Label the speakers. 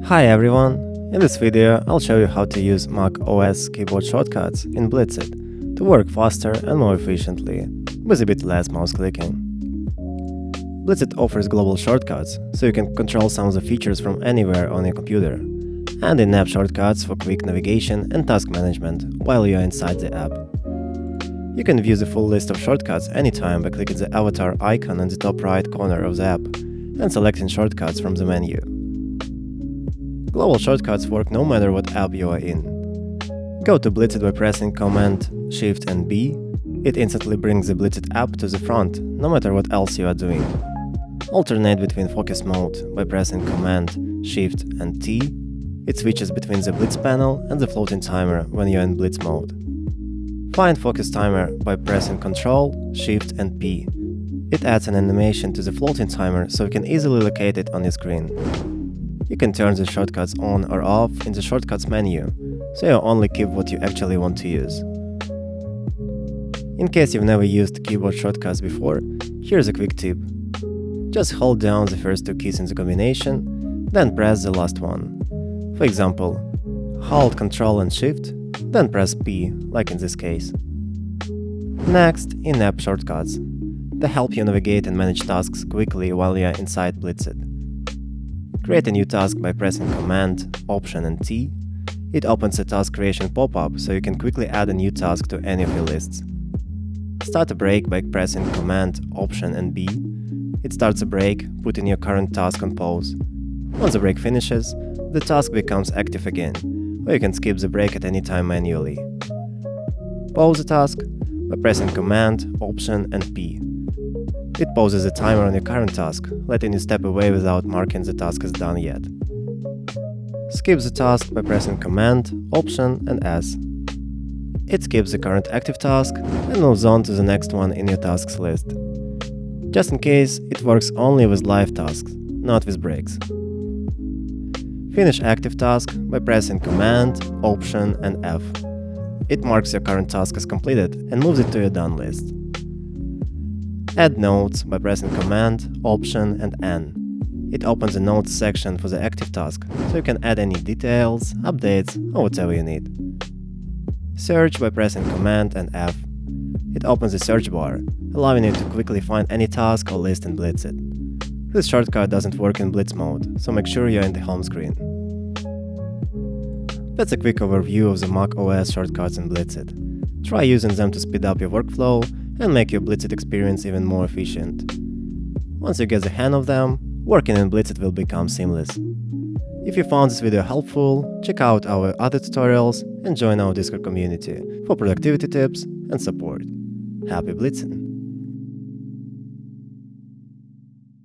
Speaker 1: Hi everyone! In this video, I'll show you how to use macOS keyboard shortcuts in Blitzit to work faster and more efficiently, with a bit less mouse clicking. Blitzit offers global shortcuts, so you can control some of the features from anywhere on your computer, and in-app shortcuts for quick navigation and task management while you are inside the app. You can view the full list of shortcuts anytime by clicking the avatar icon in the top right corner of the app and selecting shortcuts from the menu. Global shortcuts work no matter what app you are in. Go to Blitzit by pressing Command, Shift and B. It instantly brings the Blitzit app to the front, no matter what else you are doing. Alternate between focus mode by pressing Command, Shift and T. It switches between the Blitz panel and the floating timer when you are in Blitz mode. Find focus timer by pressing Ctrl, Shift and P. It adds an animation to the floating timer so you can easily locate it on your screen. You can turn the shortcuts on or off in the shortcuts menu, so you only keep what you actually want to use. In case you've never used keyboard shortcuts before, here's a quick tip. Just hold down the first two keys in the combination, then press the last one. For example, hold Ctrl and Shift, then press P, like in this case. Next, in-app shortcuts. They help you navigate and manage tasks quickly while you are inside Blitzit. Create a new task by pressing Command, Option and T. It opens a task creation pop-up so you can quickly add a new task to any of your lists. Start a break by pressing Command, Option and B. It starts a break, putting your current task on pause. Once the break finishes, the task becomes active again, or you can skip the break at any time manually. Pause the task by pressing Command, Option and P. It pauses the timer on your current task, letting you step away without marking the task as done yet. Skip the task by pressing Command, Option and S. It skips the current active task and moves on to the next one in your tasks list. Just in case, it works only with live tasks, not with breaks. Finish active task by pressing Command, Option and F. It marks your current task as completed and moves it to your done list. Add notes by pressing Command, Option and N. It opens the notes section for the active task, so you can add any details, updates or whatever you need. Search by pressing Command and F. It opens the search bar, allowing you to quickly find any task or list in Blitzit. This shortcut doesn't work in Blitz mode, so make sure you're in the home screen. That's a quick overview of the macOS shortcuts in Blitzit. Try using them to speed up your workflow and make your Blitzit experience even more efficient. Once you get the hang of them, working in Blitzit will become seamless. If you found this video helpful, check out our other tutorials and join our Discord community for productivity tips and support. Happy Blitzing!